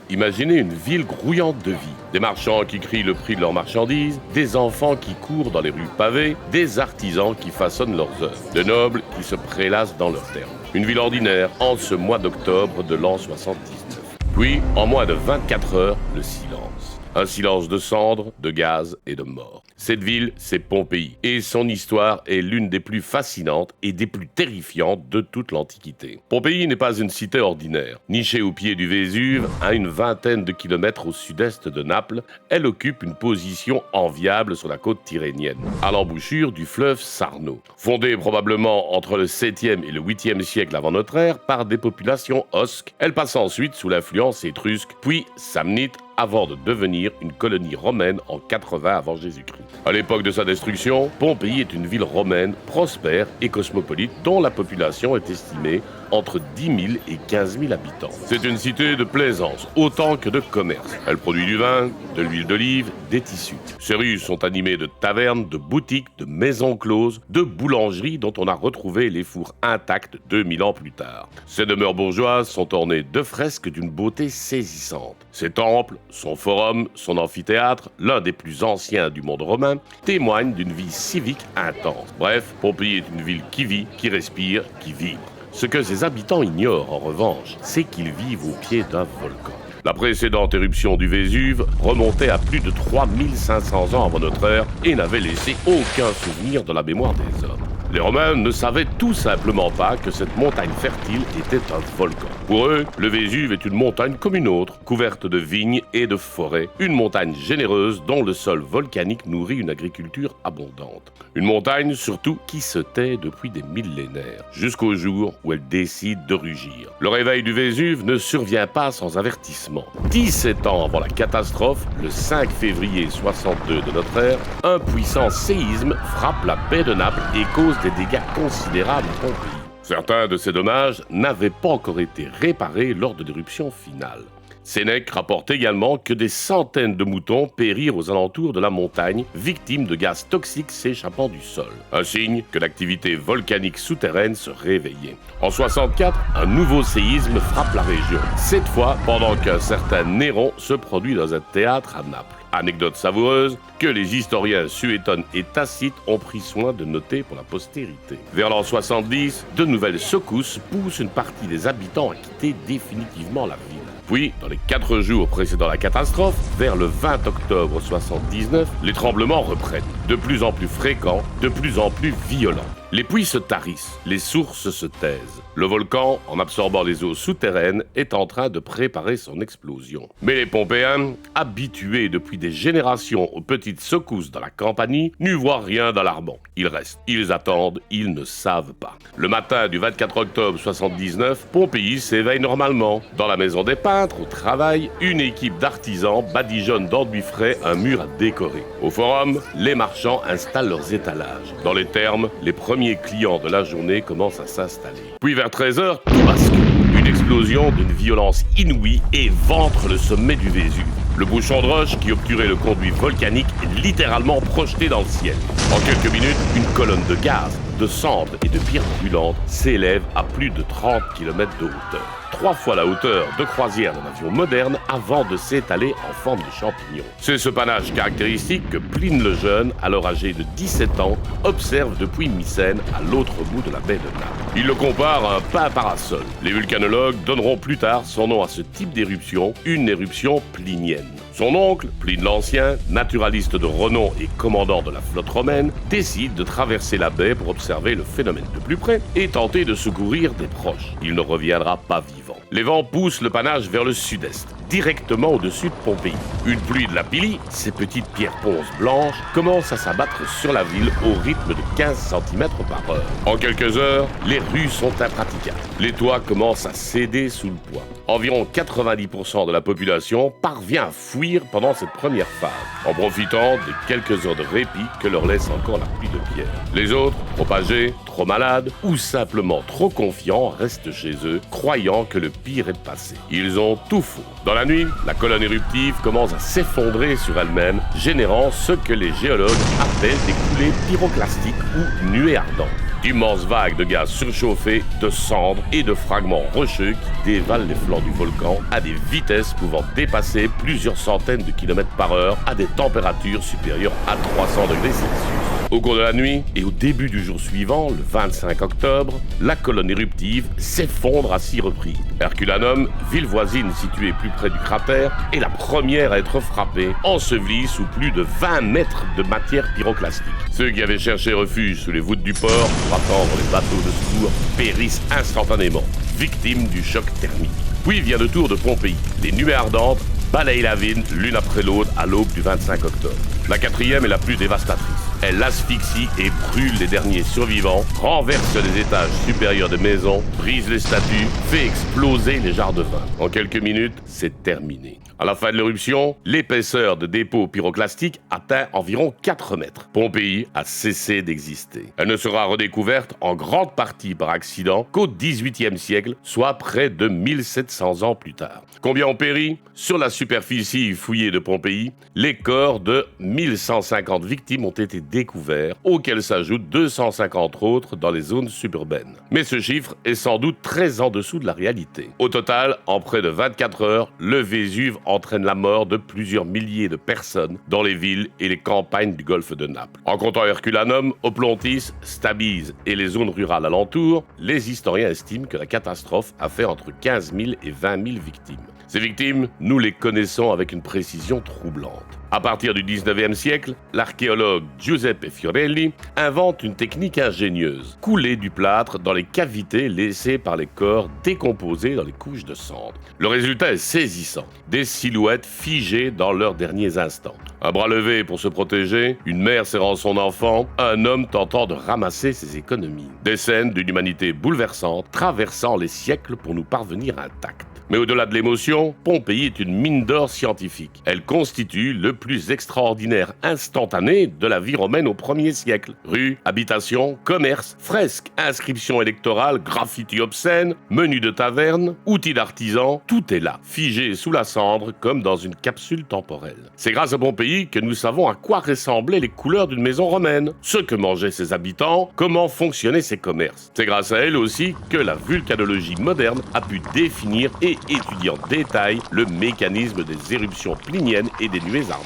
Imaginez une ville grouillante de vie. Des marchands qui crient le prix de leurs marchandises, des enfants qui courent dans les rues pavées, des artisans qui façonnent leurs œuvres, de nobles qui se prélassent dans leurs termes. Une ville ordinaire en ce mois d'octobre de l'an 79. Puis, en moins de 24 heures, le silence. Un silence de cendres, de gaz et de mort. Cette ville, c'est Pompéi, et son histoire est l'une des plus fascinantes et des plus terrifiantes de toute l'Antiquité. Pompéi n'est pas une cité ordinaire. Nichée au pied du Vésuve, à une vingtaine de kilomètres au sud-est de Naples, elle occupe une position enviable sur la côte tyrrhénienne, à l'embouchure du fleuve Sarno. Fondée probablement entre le 7e et le 8e siècle avant notre ère par des populations osques, elle passe ensuite sous l'influence étrusque, puis samnite, avant de devenir une colonie romaine en 80 avant Jésus-Christ. À l'époque de sa destruction, Pompéi est une ville romaine prospère et cosmopolite dont la population est estimée entre 10 000 et 15 000 habitants. C'est une cité de plaisance autant que de commerce. Elle produit du vin, de l'huile d'olive, des tissus. Ses rues sont animées de tavernes, de boutiques, de maisons closes, de boulangeries dont on a retrouvé les fours intacts 2000 ans plus tard. Ses demeures bourgeoises sont ornées de fresques d'une beauté saisissante. Ses temples, son forum, son amphithéâtre, l'un des plus anciens du monde romain, témoignent d'une vie civique intense. Bref, Pompéi est une ville qui vit, qui respire, qui vibre. Ce que ses habitants ignorent, en revanche, c'est qu'ils vivent au pied d'un volcan. La précédente éruption du Vésuve remontait à plus de 3500 ans avant notre ère et n'avait laissé aucun souvenir dans la mémoire des hommes. Les Romains ne savaient tout simplement pas que cette montagne fertile était un volcan. Pour eux, le Vésuve est une montagne comme une autre, couverte de vignes et de forêts, une montagne généreuse dont le sol volcanique nourrit une agriculture abondante. Une montagne surtout qui se tait depuis des millénaires, jusqu'au jour où elle décide de rugir. Le réveil du Vésuve ne survient pas sans avertissement. 17 ans avant la catastrophe, le 5 février 62 de notre ère, un puissant séisme frappe la baie de Naples et cause des dégâts considérables à Pompéi. Certains de ces dommages n'avaient pas encore été réparés lors de l'éruption finale. Sénèque rapporte également que des centaines de moutons périrent aux alentours de la montagne, victimes de gaz toxiques s'échappant du sol. Un signe que l'activité volcanique souterraine se réveillait. En 64, un nouveau séisme frappe la région. Cette fois, pendant qu'un certain Néron se produit dans un théâtre à Naples. Anecdote savoureuse que les historiens Suétone et Tacite ont pris soin de noter pour la postérité. Vers l'an 70, de nouvelles secousses poussent une partie des habitants à quitter définitivement la ville. Puis, dans les 4 jours précédant la catastrophe, vers le 20 octobre 79, les tremblements reprennent, de plus en plus fréquents, de plus en plus violents. Les puits se tarissent, les sources se taisent. Le volcan, en absorbant les eaux souterraines, est en train de préparer son explosion. Mais les Pompéens, habitués depuis des générations aux petites secousses dans la Campanie, n'y voient rien d'alarmant. Ils restent, ils attendent, ils ne savent pas. Le matin du 24 octobre 79, Pompéi s'éveille normalement. Dans la maison des peintres, au travail, une équipe d'artisans badigeonne d'enduit frais un mur à décorer. Au forum, les marchands installent leurs étalages. Dans les thermes, les premiers clients de la journée commencent à s'installer. Puis vers 13h, tout bascule. Une explosion d'une violence inouïe éventre le sommet du Vésuve. Le bouchon de roche qui obturait le conduit volcanique est littéralement projeté dans le ciel. En quelques minutes, une colonne de gaz, de cendres et de pierres brûlantes s'élève à plus de 30 km de hauteur. 3 fois la hauteur de croisière d'un avion moderne avant de s'étaler en forme de champignon. C'est ce panache caractéristique que Pline le Jeune, alors âgé de 17 ans, observe depuis Mycène à l'autre bout de la baie de Naples. Il le compare à un pain parasol. Les vulcanologues donneront plus tard son nom à ce type d'éruption, une éruption plinienne. Son oncle, Pline l'Ancien, naturaliste de renom et commandant de la flotte romaine, décide de traverser la baie pour observer le phénomène de plus près et tenter de secourir des proches. Il ne reviendra pas vivant. Les vents poussent le panache vers le sud-est, directement au-dessus de Pompéi. Une pluie de lapilli, ces petites pierres ponces blanches, commence à s'abattre sur la ville au rythme de 15 cm par heure. En quelques heures, les rues sont impraticables. Les toits commencent à céder sous le poids. Environ 90% de la population parvient à fuir pendant cette première phase, en profitant des quelques heures de répit que leur laisse encore la pluie de pierres. Les autres, trop âgés, trop malades ou simplement trop confiants, restent chez eux, croyant que le pire est passé. Ils ont tout faux. Dans la nuit, la colonne éruptive commence à s'effondrer sur elle-même, générant ce que les géologues appellent des coulées pyroclastiques ou nuées ardentes. d'immenses vagues de gaz surchauffés, de cendres et de fragments rocheux qui dévalent les flancs du volcan à des vitesses pouvant dépasser plusieurs centaines de kilomètres par heure à des températures supérieures à 300 degrés Celsius. Au cours de la nuit et au début du jour suivant, le 25 octobre, la colonne éruptive s'effondre à 6 reprises. Herculanum, ville voisine située plus près du cratère, est la première à être frappée, ensevelie sous plus de 20 mètres de matière pyroclastique. Ceux qui avaient cherché refuge sous les voûtes du port pour attendre les bateaux de secours périssent instantanément, victimes du choc thermique. Puis vient le tour de Pompéi. Les nuées ardentes balayent la ville l'une après l'autre à l'aube du 25 octobre. La quatrième est la plus dévastatrice. Elle asphyxie et brûle les derniers survivants, renverse les étages supérieurs des maisons, brise les statues, fait exploser les jarres de vin. En quelques minutes, c'est terminé. À la fin de l'éruption, l'épaisseur de dépôts pyroclastiques atteint environ 4 mètres. Pompéi a cessé d'exister. Elle ne sera redécouverte en grande partie par accident qu'au XVIIIe siècle, soit près de 1700 ans plus tard. Combien ont péri? Sur la superficie fouillée de Pompéi, les corps de 1150 victimes ont été découverts, auxquels s'ajoutent 250 autres dans les zones suburbaines. Mais ce chiffre est sans doute très en dessous de la réalité. Au total, en près de 24 heures, le Vésuve entraîne la mort de plusieurs milliers de personnes dans les villes et les campagnes du golfe de Naples. En comptant Herculanum, Oplontis, Stabise et les zones rurales alentours, les historiens estiment que la catastrophe a fait entre 15 000 et 20 000 victimes. Ces victimes, nous les connaissons avec une précision troublante. À partir du 19e siècle, l'archéologue Giuseppe Fiorelli invente une technique ingénieuse, couler du plâtre dans les cavités laissées par les corps décomposés dans les couches de cendres. Le résultat est saisissant, des silhouettes figées dans leurs derniers instants. Un bras levé pour se protéger, une mère serrant son enfant, un homme tentant de ramasser ses économies. Des scènes d'une humanité bouleversante, traversant les siècles pour nous parvenir intacts. Mais au-delà de l'émotion, Pompéi est une mine d'or scientifique. Elle constitue le plus extraordinaire instantané de la vie romaine au 1er siècle. Rues, habitations, commerces, fresques, inscriptions électorales, graffitis obscènes, menus de taverne, outils d'artisans, tout est là, figé sous la cendre comme dans une capsule temporelle. C'est grâce à Pompéi que nous savons à quoi ressemblaient les couleurs d'une maison romaine, ce que mangeaient ses habitants, comment fonctionnaient ses commerces. C'est grâce à elle aussi que la vulcanologie moderne a pu définir et étudier en détail le mécanisme des éruptions pliniennes et des nuées ardentes.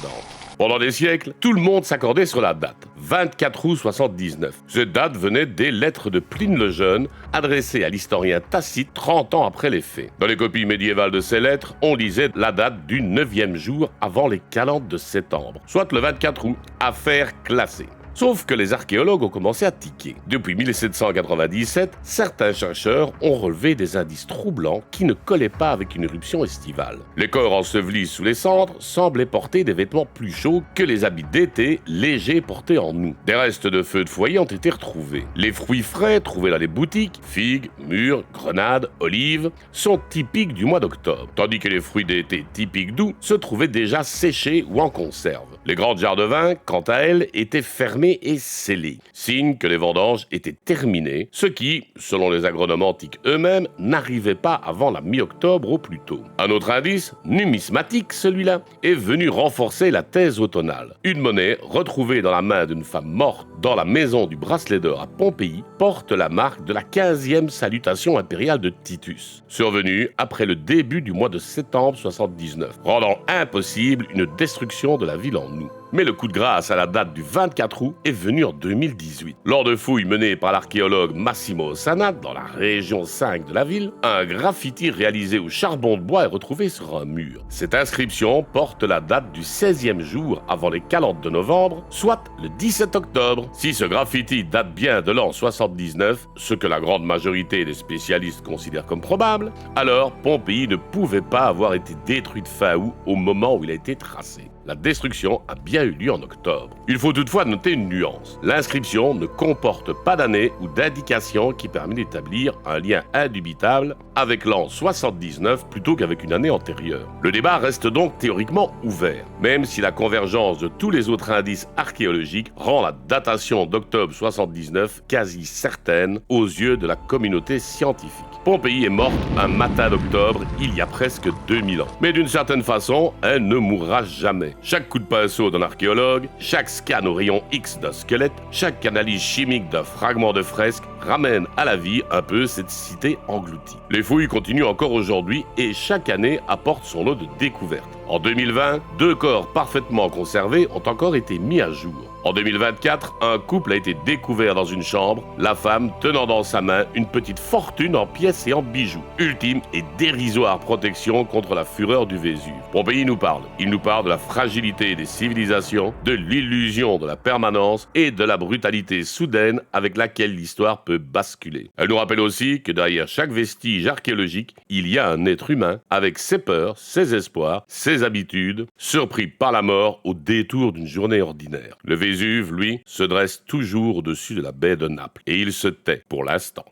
Pendant des siècles, tout le monde s'accordait sur la date, 24 août 79. Cette date venait des lettres de Pline le Jeune, adressées à l'historien Tacite 30 ans après les faits. Dans les copies médiévales de ces lettres, on lisait la date du 9e jour avant les calendes de septembre, soit le 24 août, affaire classée. Sauf que les archéologues ont commencé à tiquer. Depuis 1797, certains chercheurs ont relevé des indices troublants qui ne collaient pas avec une éruption estivale. Les corps ensevelis sous les cendres semblaient porter des vêtements plus chauds que les habits d'été légers portés en août. Des restes de feux de foyer ont été retrouvés. Les fruits frais trouvés dans les boutiques, figues, mûres, grenades, olives, sont typiques du mois d'octobre, tandis que les fruits d'été typiques d'août se trouvaient déjà séchés ou en conserve. Les grandes jarres de vin, quant à elles, étaient fermées et scellées, signe que les vendanges étaient terminées, ce qui, selon les agronomes antiques eux-mêmes, n'arrivait pas avant la mi-octobre au plus tôt. Un autre indice, numismatique celui-là, est venu renforcer la thèse automnale. Une monnaie retrouvée dans la main d'une femme morte dans la maison du Bracelet d'Or à Pompéi porte la marque de la 15e salutation impériale de Titus, survenue après le début du mois de septembre 79, rendant impossible une destruction de la ville en août. Mais le coup de grâce à la date du 24 août est venu en 2018. Lors de fouilles menées par l'archéologue Massimo Ossana dans la région 5 de la ville, un graffiti réalisé au charbon de bois est retrouvé sur un mur. Cette inscription porte la date du 16e jour avant les calendes de novembre, soit le 17 octobre. Si ce graffiti date bien de l'an 79, ce que la grande majorité des spécialistes considèrent comme probable, alors Pompéi ne pouvait pas avoir été détruite fin août au moment où il a été tracé. La destruction a bien eu lieu en octobre. Il faut toutefois noter une nuance. L'inscription ne comporte pas d'année ou d'indication qui permet d'établir un lien indubitable avec l'an 79 plutôt qu'avec une année antérieure. Le débat reste donc théoriquement ouvert, même si la convergence de tous les autres indices archéologiques rend la datation d'octobre 79 quasi certaine aux yeux de la communauté scientifique. Pompéi est morte un matin d'octobre il y a presque 2000 ans. Mais d'une certaine façon, elle ne mourra jamais. chaque coup de pinceau d'un archéologue, chaque scan au rayon X d'un squelette, chaque analyse chimique d'un fragment de fresque ramène à la vie un peu cette cité engloutie. Les fouilles continuent encore aujourd'hui et chaque année apporte son lot de découvertes. En 2020, 2 corps parfaitement conservés ont encore été mis à jour. En 2024, un couple a été découvert dans une chambre, la femme tenant dans sa main une petite fortune en pièces et en bijoux. Ultime et dérisoire protection contre la fureur du Vésuve. Pompéi nous parle. Il nous parle de la fragilité des civilisations, de l'illusion de la permanence et de la brutalité soudaine avec laquelle l'histoire peut basculer. Elle nous rappelle aussi que derrière chaque vestige archéologique, il y a un être humain avec ses peurs, ses espoirs, ses habitudes, surpris par la mort au détour d'une journée ordinaire. Le Vésuve, lui, se dresse toujours au-dessus de la baie de Naples et il se tait pour l'instant.